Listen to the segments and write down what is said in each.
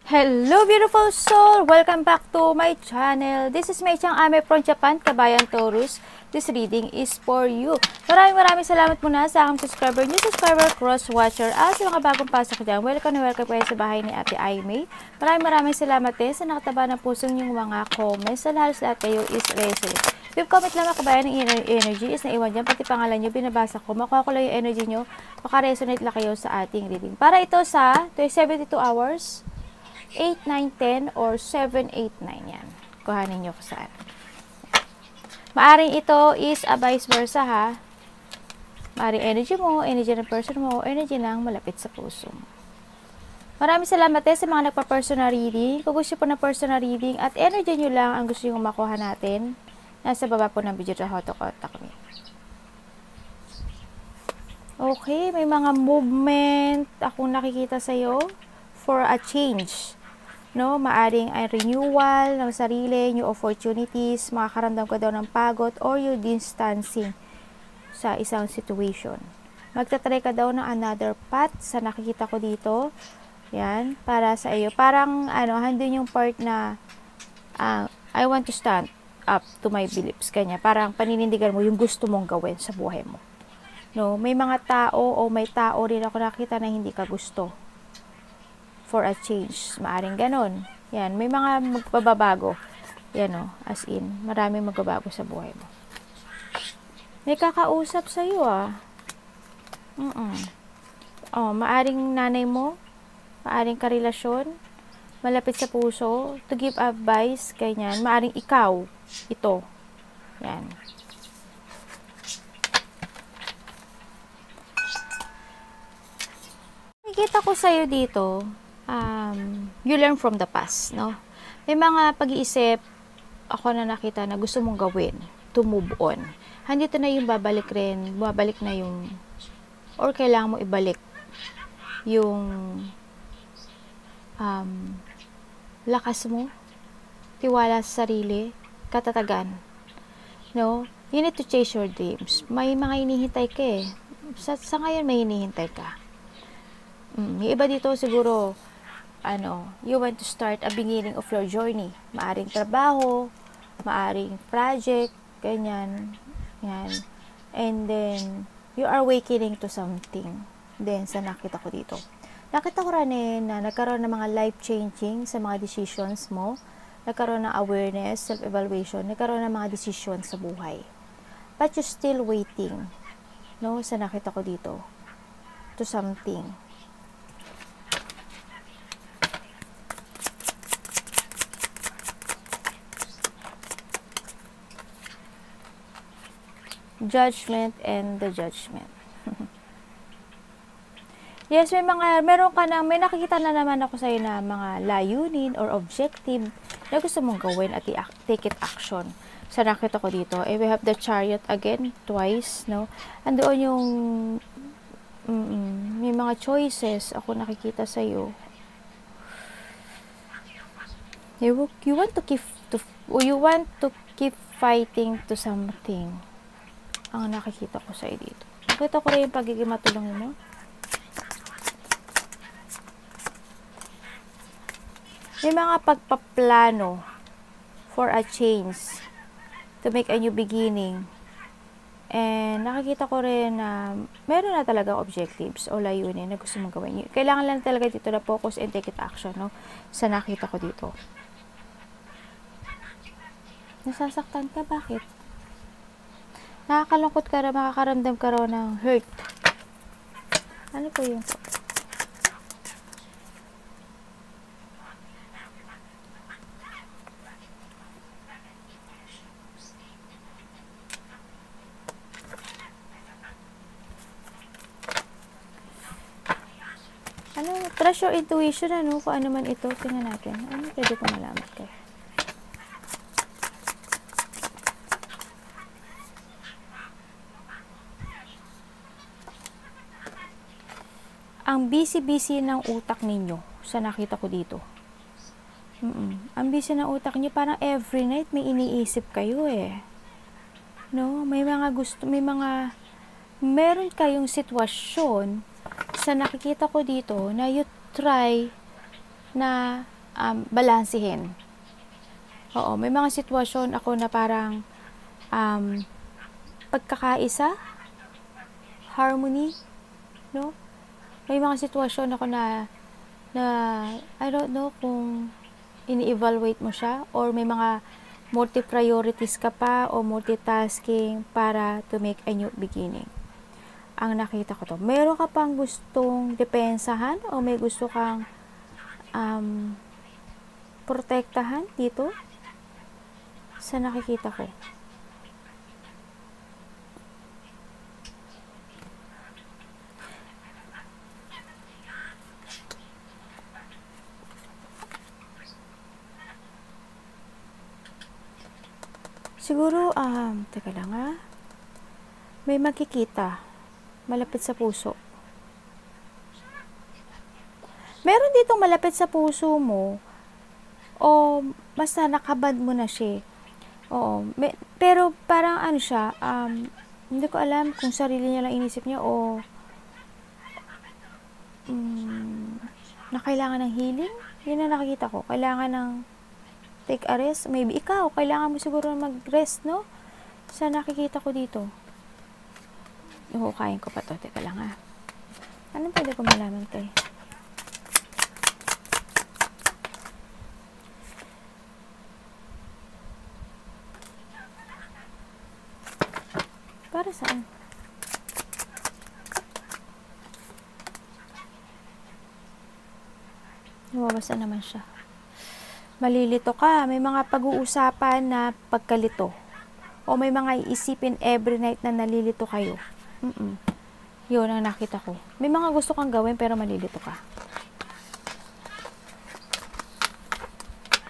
Hello beautiful soul! Welcome back to my channel. This is Mei Chang Ame from Japan, Kabayan Taurus. This reading is for you. Maraming salamat muna sa aking subscriber, new subscriber, cross-watcher, at sa mga bagong pasok dyan. Welcome na welcome kayo sa bahay ni Ate Aimee. Maraming salamat din sa nakataba ng pusong yung mga comments. Sa lahat kayo is resolute. If comment lang kabayan ng energy is naiwan dyan, pati pangalan nyo, binabasa ko. Makuha ko lang yung energy nyo, makaresonate lang kayo sa ating reading. Para ito sa 72 hours, 8, 9, 10, or 7, 8, 9 yan. Kuhanin nyo ko saan. Maaring ito is a vice versa ha. Maaring energy mo, energy ng person mo, energy ng malapit sa puso mo. Maraming salamat sa mga nagpa-personal reading. Kung gusto po na personal reading at energy nyo lang ang gusto nyo makuha natin, nasa baba po ng video na how to contact me. Okay, may mga movement akong nakikita sa'yo for a change. No, maaring ay renewal ng sarili, new opportunities, makakaramdam ka daw ng pagod or you distancing sa isang situation. Magtatry ka daw ng another path sa nakikita ko dito. Yan, para sa iyo. Parang handun yung part na I want to stand up to my beliefs. Kanya, parang paninindigan mo yung gusto mong gawin sa buhay mo. No, may mga tao o may tao rin ako nakita na hindi ka gusto. For a change. Maaring ganon. Yan. May mga magbabago. Yan o. As in. Maraming magbabago sa buhay mo. May kakausap sa'yo Oh, maaring nanay mo. Maaring karelasyon. Malapit sa puso. To give advice. Ganyan. Maaring ikaw. Ito. Yan. Nakikita ko sa'yo dito. You learn from the past, no? May mga pag-iisip ako na nakita na gusto mong gawin to move on. Handito na yung babalik na yung or kailangan mo ibalik yung lakas mo, tiwala sa sarili, katatagan. No? You need to chase your dreams. May mga hinihintay ka Sa ngayon may hinihintay ka. Yung iba dito siguro you want to start a beginning of your journey. Maaring trabaho, maaring project, ganyan. Yan. And then, you are awakening to something. Then, sa nakita ko dito. Nakita ko rin na nagkaroon ng mga life-changing sa mga decisions mo. Nagkaroon ng awareness, self-evaluation. Nagkaroon ng mga decisions sa buhay. But you still waiting. No? Sa nakita ko dito. To something. Judgment and the judgment. Yes, may nakikita na naman ako sa'yo na mga layunin or objective na gusto mong gawin at take it action. Sa nakita ko dito, we have the Chariot again, twice, no? Andoon yung may mga choices ako nakikita sa'yo. You want to keep fighting to something. Ang nakikita ko sa'yo dito. Nakita ko rin yung pagiging matulungin mo. May mga pagpaplano for a change to make a new beginning. And nakikita ko rin na meron na talaga objectives o layunin na gusto mong gawin. Kailangan lang talaga dito na focus and take it action, no? Sa nakita ko dito. Nasasaktan ka? Bakit? Nakakalungkot ka rin, makakaramdam ka rin ng hurt. Ano po yun? Trust your intuition, kung ano man ito. Tingnan natin. Ano pwede ko malaman kayo? Ang busy-busy ng utak ninyo sa nakita ko dito. Ang busy ng utak niyo, parang every night may iniisip kayo No? Meron kayong sitwasyon sa nakikita ko dito na you try na balansehin. Oo, may mga sitwasyon ako na parang pagkakaisa, harmony, no? May mga sitwasyon ako na I don't know kung ini-evaluate mo siya or may mga multi-priorities ka pa o multitasking para to make a new beginning. Ang nakita ko to, meron ka pang gustong depensahan o may gusto kang protektahan dito sa nakikita ko. Siguro, teka lang may makikita malapit sa puso. Meron ditong malapit sa puso mo o basta nakabad mo na siya. Oo, pero parang ano siya, hindi ko alam kung sarili niya lang inisip niya o na kailangan ng healing. Yun ang nakikita ko. Kailangan ng take a rest. Maybe ikaw, kailangan mo siguro mag-rest, no? Sa nakikita ko dito. Huhukayin ko pa to. Teka lang Anong pwede ko malaman tayo? Para saan? Lumabas na naman siya. Malilito ka. May mga pag-uusapan na pagkalito. O may mga iisipin every night na nalilito kayo. Yun ang nakita ko. May mga gusto kang gawin pero malilito ka.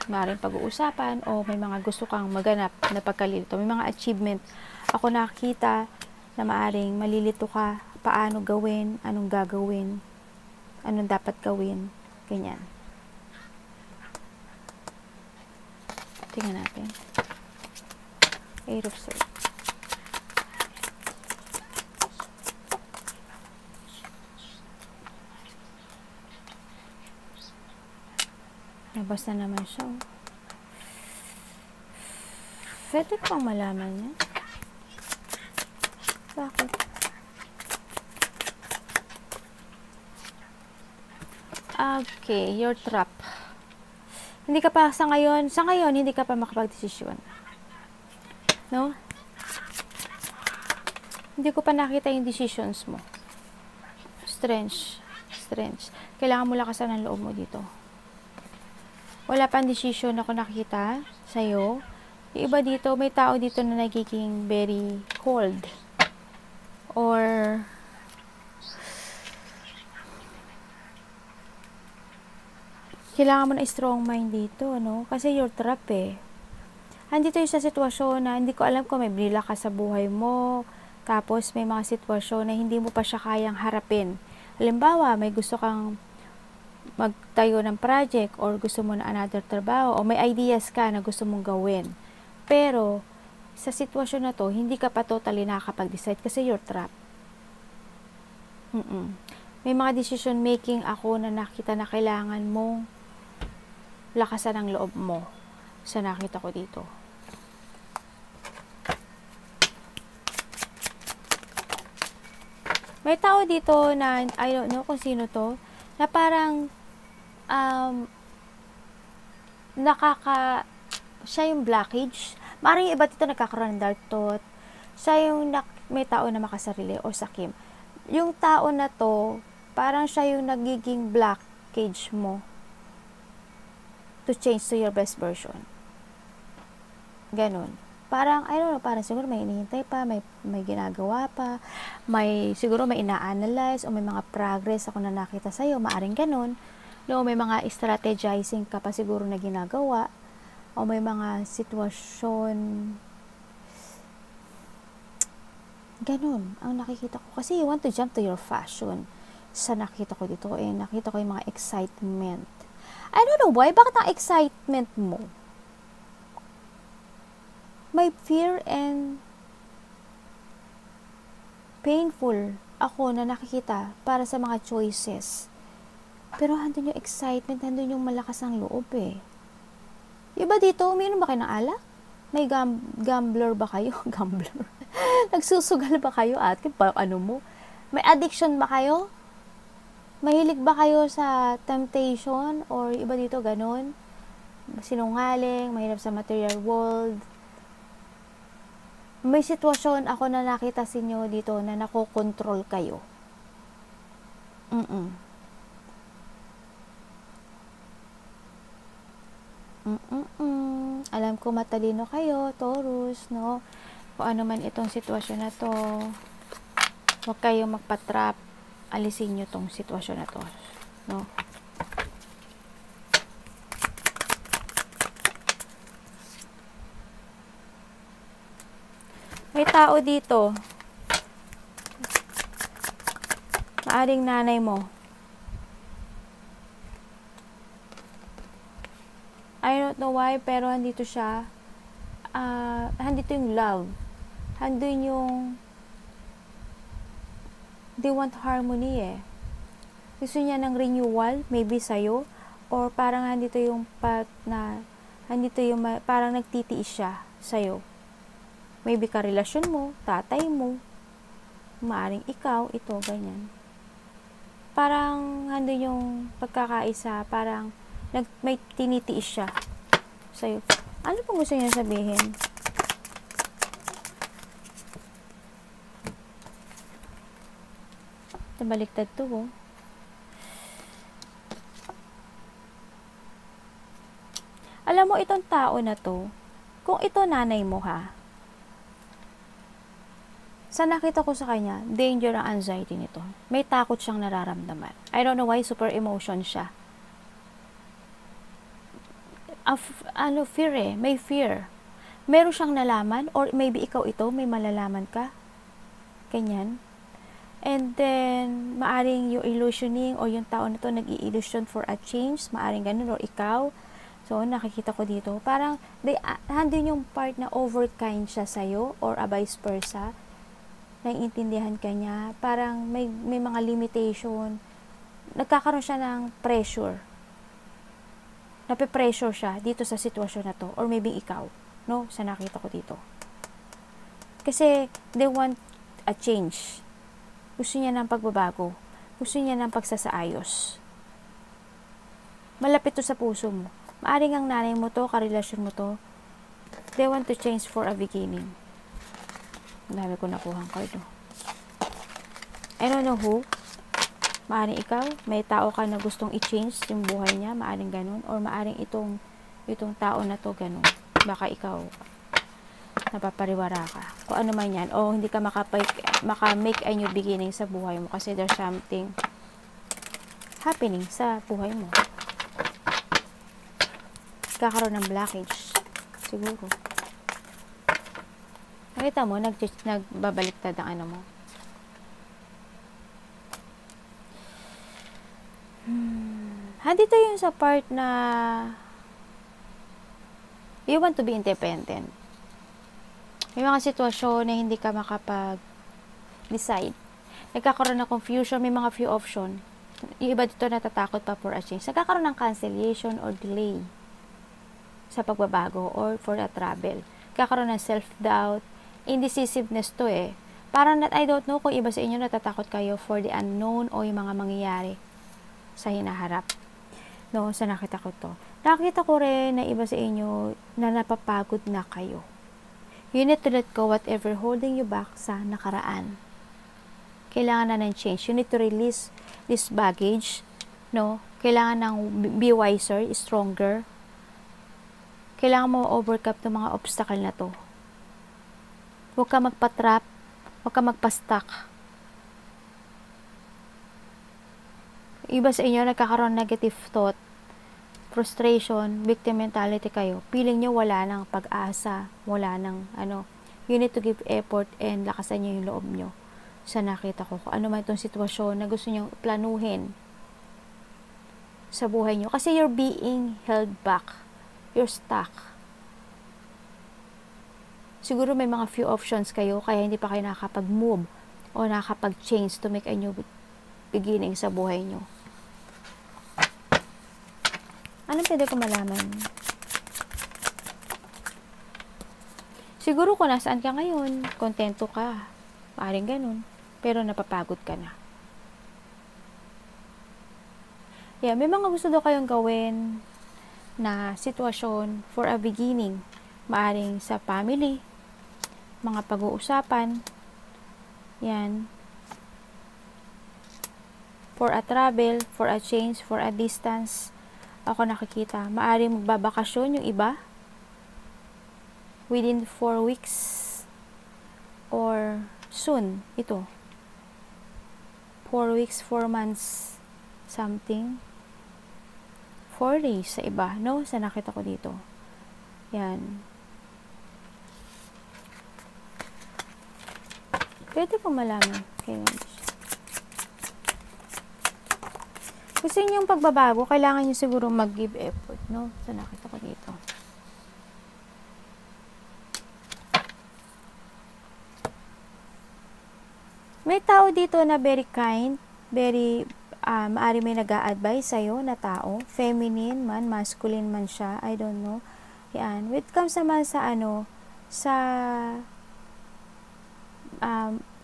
Maaaring pag-uusapan o may mga gusto kang maganap na pagkalito. May mga achievement ako nakita na maaaring malilito ka. Paano gawin, anong gagawin, anong dapat gawin, ganyan. Tingnan natin. 8 of Swords. Nabas na naman siya. Pwede pang malaman niya. Bakit? Okay, you're trapped. Hindi ka pa sa ngayon hindi ka pa makapag-desisyon. No? Hindi ko pa nakita yung decisions mo. Strange. Kailangan mo lakasan ang loob mo dito. Wala pang decision ako nakita sa'yo. Yung iba dito, may tao dito na nagiging very cold. Or kailangan mo na strong mind dito, no? Kasi you're trapped Andito yung sa sitwasyon na hindi ko alam kung may binila ka sa buhay mo, tapos may mga sitwasyon na hindi mo pa siya kayang harapin. Halimbawa, may gusto kang magtayo ng project or gusto mo na another trabaho o may ideas ka na gusto mong gawin. Pero, sa sitwasyon na to, hindi ka pa totally nakakapag-decide kasi you're trapped. May mga decision making ako na nakita na kailangan mong lakasan ang loob mo sa nakita ko dito. May tao dito na I don't know kung sino to na parang siya yung blockage. Maaaring iba dito nagkakaroon ng dark thought. Siya yung may tao na makasarili o sakim. Yung tao na to parang siya yung nagiging blockage mo to change to your best version. Ganon. Parang, I don't know, parang siguro may hinihintay pa, may ginagawa pa, siguro may ina-analyze, o may mga progress ako na nakita sa'yo, maaring ganon. No, may mga strategizing ka pa siguro na ginagawa, o may mga sitwasyon, ganon, ang nakikita ko. Kasi you want to jump to your fashion. Sa nakita ko dito, nakita ko yung mga excitement. I don't know why, bakit ang excitement mo? May fear and painful ako na nakikita para sa mga choices Pero handun yung excitement, handun yung malakas ng loob eh. Iba dito, umiinom ba kayo ng alak? May gambler ba kayo? Gambler. Nagsusugal ba kayo at ano mo? May addiction ba kayo? Mahilig ba kayo sa temptation? Or iba dito, ganun? Sinungaling, mahirap sa material world. May sitwasyon ako na nakita sa inyo dito na nakokontrol kayo. Alam ko matalino kayo, Taurus, no? Kung ano man itong sitwasyon na to, huwag kayo magpatrap. Alisin nyo tong sitwasyon na to, no? May tao dito. Maaring nanay mo. I don't know why, pero handito siya. Handito yung love. Handun yung they want harmony eh. Gusto niya ng renewal, maybe sa'yo. Or parang handito yung handito yung parang nagtitiis siya sa'yo. Maybe karelasyon mo, tatay mo, maaring ikaw, ito, ganyan. Parang handun yung pagkakaisa, parang may tinitiis siya sa'yo. Ano pong gusto niya sabihin? Baliktad to, oh. Alam mo, itong tao na to, kung ito nanay mo ha, sa nakita ko sa kanya, danger ang anxiety nito. May takot siyang nararamdaman. I don't know why, super emotion siya. Fear eh. May fear. Meron siyang nalaman, or maybe ikaw ito, may malalaman ka. Ganyan. And then, maaring yung illusioning, o yung tao na to nag-i-illusion for a change, maaring ganun, or ikaw. So, nakikita ko dito, parang, handin yung part na overkind siya sa'yo, or a vice versa. Naiintindihan ka niya, parang may mga limitation. Nagkakaroon siya ng pressure. Nape-pressure siya dito sa sitwasyon na to, or maybe ikaw, no? Sa nakita ko dito. Kasi, they want a change. Gusto niya ng pagbabago. Gusto niya ng pagsasaayos. Malapit to sa puso mo. Maaring ang nanay mo to, karelasyon mo to, they want to change for a beginning. Ang dami ko nakuhang card, no? I don't know who. Maaring ikaw, may tao ka na gustong i-change yung buhay niya, maaring ganun, or maaring itong tao na to ganun. Baka ikaw napapariwara ka. Kung ano man yan, o hindi ka maka-make a new beginning sa buhay mo kasi there's something happening sa buhay mo. Kakaroon ng blockage. Siguro. Nakita mo, nagbabaliktad ang ano mo. Handito yun sa part na you want to be independent. May mga sitwasyon na hindi ka makapag-decide. Nagkakaroon ng confusion, may mga few option. Yung iba dito natatakot pa for a change. Nagkakaroon ng cancellation or delay sa pagbabago or for a travel. Nagkakaroon ng self-doubt, indecisiveness to eh. Parang I don't know kung iba sa inyo natatakot kayo for the unknown o yung mga mangyayari sa hinaharap. No, sa nakita ko to. Nakita ko rin na iba sa inyo na napapagod na kayo. You need to let go whatever holding you back sa nakaraan. Kailangan na ng change. You need to release this baggage. No? Kailangan ng be wiser, stronger. Kailangan mo overcome itong mga obstacle na to. Huwag ka magpa-trap. Huwag ka magpa-stuck. Iba sa inyo, nagkakaroon negative thought, frustration, victim mentality kayo. Feeling nyo wala nang pag-asa, wala nang you need to give effort and lakasan nyo yung loob nyo. Sa nakita ko, kung ano man itong sitwasyon na gusto nyo planuhin sa buhay nyo. Kasi you're being held back. You're stuck. Siguro may mga few options kayo, kaya hindi pa kayo nakakapag-move o nakakapag-change to make a new beginning sa buhay nyo. Anong pwede ko malaman? Siguro kung nasaan ka ngayon, kontento ka. Maaring ganun. Pero napapagod ka na. Yeah, may mga gusto daw kayong gawin na sitwasyon for a beginning. Maaring sa family, mga pag-uusapan, yan. For a travel, for a change, for a distance, ako nakikita. Maaring magbabakasyon yung iba within 4 weeks or soon, ito. 4 weeks, 4 months, something. 4 days sa iba, no? Sa nakita ko dito. Yan. Pwede po malaman. Kailan siya. Gusto niyo yung pagbabago, kailangan niyo siguro mag-give effort, no? Sa nakita ko dito. May tao dito na very kind, very, maari may nag-a-advise sa'yo na tao. Feminine man, masculine man siya, I don't know. Yan. When it comes naman sa sa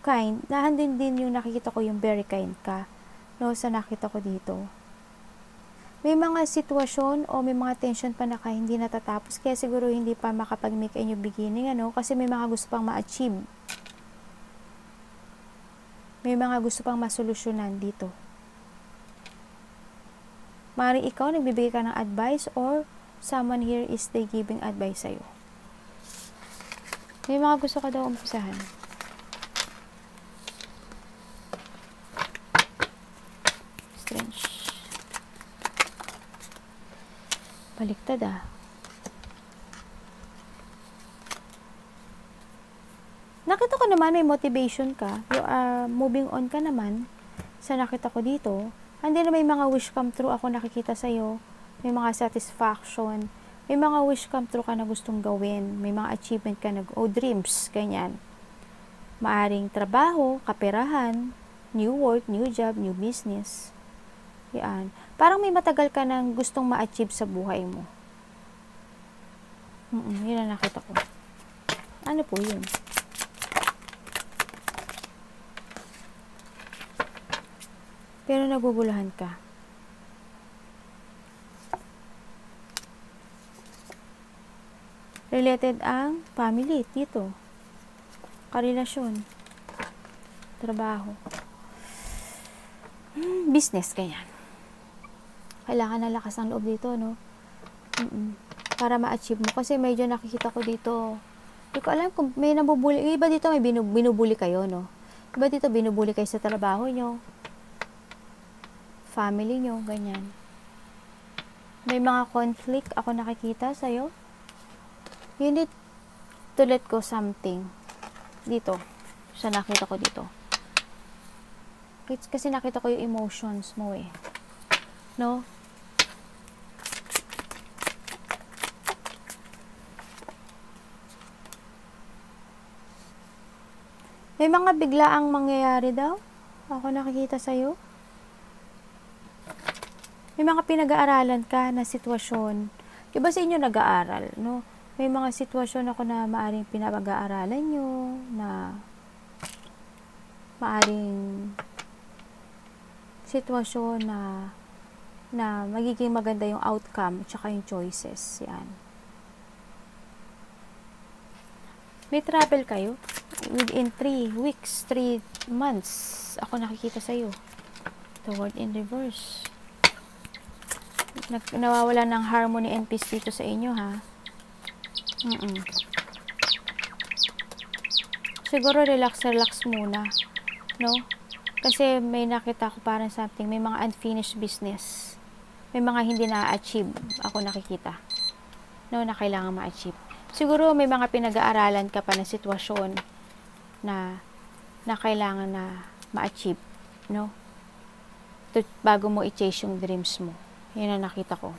kind, nahandin din yung nakikita ko yung very kind ka. No, sa nakita ko dito. May mga sitwasyon o may mga tension pa na hindi natatapos, kaya siguro hindi pa makapag-make a new beginning, kasi may mga gusto pang ma-achieve. May mga gusto pang masolusyonan dito. Maaaring ikaw nagbibigay ka ng advice or someone here is they giving advice sa'yo. May mga gusto ka daw umpisahan. Strange. Baliktad Nakita ko naman may motivation ka. You are moving on ka naman. Sa nakita ko dito. Hindi na may mga wish come true ako nakikita sa'yo. May mga satisfaction. May mga wish come true ka na gustong gawin. May mga achievement ka na, o dreams, ganyan. Maaring trabaho, kaperahan, new work, new job, new business. Yan. Parang may matagal ka nang gustong ma-achieve sa buhay mo. Yun ang nakita ko. Ano po yun? Pero naguguluhan ka. Related ang family, dito. Karelasyon. Trabaho. Business, ganyan. Kailangan ng lakas ng loob dito, no? Para ma-achieve mo. Kasi medyo nakikita ko dito. Hindi ko alam kung may nabubuli. Iba dito may binubuli kayo, no? Iba dito binubuli kayo sa trabaho nyo. Family nyo, ganyan. May mga conflict ako nakikita sa'yo. You need to let go something. Dito. Sa nakita ko dito. Kasi nakita ko yung emotions mo eh. No? May mga biglaang mangyayari daw. Ako nakikita sa'yo. May mga pinag-aaralan ka na sitwasyon. Iba sa inyo nag-aaral, no? May mga sitwasyon ako na maaring pinag-aaralan nyo, na maaring sitwasyon na magiging maganda yung outcome at saka yung choices. Yan. May travel kayo within 3 weeks, 3 months. Ako nakikita sa'yo. The word in reverse. Nawawala ng harmony and peace dito sa inyo, ha? Siguro relax muna, no? Kasi may nakita ko parang something, may mga unfinished business. May mga hindi na-achieve ako nakikita. No, na kailangan ma-achieve. Siguro may mga pinag-aaralan ka pa na sitwasyon na kailangan na ma-achieve, no? Bago mo i-chase yung dreams mo. Yan ang nakita ko.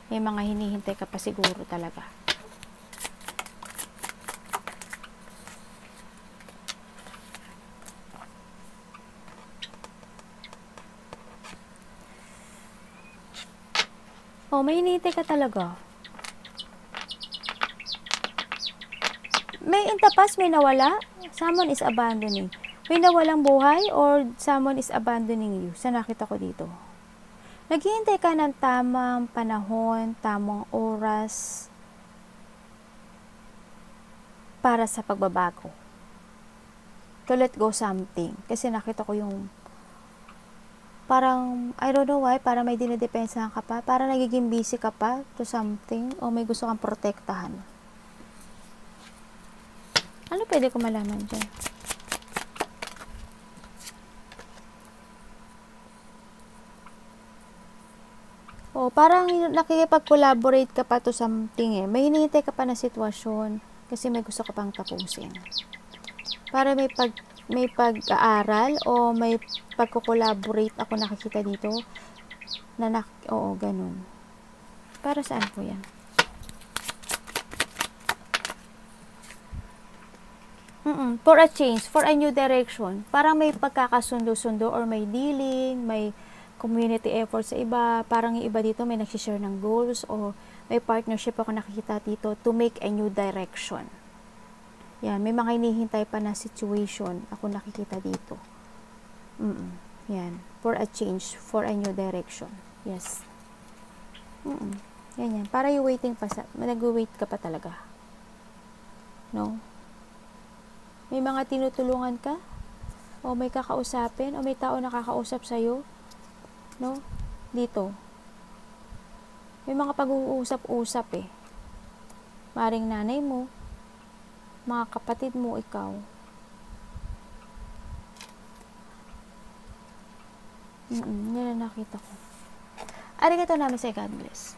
May mga hinihintay ka pa siguro talaga. Oh, may hinihintay ka talaga. May in the past, may nawala. Someone is abandoning. May nawalang buhay or someone is abandoning you. Sa nakita ko dito. Naghihintay ka ng tamang panahon, tamang oras para sa pagbabago. To let go something. Kasi nakita ko yung parang, I don't know why, parang may dinidepensahan ka pa, parang nagiging busy ka pa to something, o may gusto kang protektahan. Ano pwede ko malaman dyan? O, parang nakikipag-collaborate ka pa to something eh. May hinihintay ka pa na sitwasyon kasi may gusto ka pang tapusin. Para may pag-aaral o may pagko-collaborate ako nakikita dito na oo, ganun. Para saan po yan? For a change, for a new direction. Parang may pagkakasundo-sundo or may dealing, may community effort sa iba. Parang yung iba dito may nagsishare ng goals o may partnership ako nakikita dito to make a new direction. Yan, may mga hinihintay pa na situation ako nakikita dito. Yan, for a change, for a new direction. Yes. Yan. Para yung waiting pa, nag-wait ka pa talaga. No? May mga tinutulungan ka? O may kakausapin? O may tao nakakausap sa'yo? No? Dito. May mga pag-uusap-usap eh. Maring nanay mo, mga kapatid mo, ikaw. Yan ang nakita ko. Arigato namin sa God bless.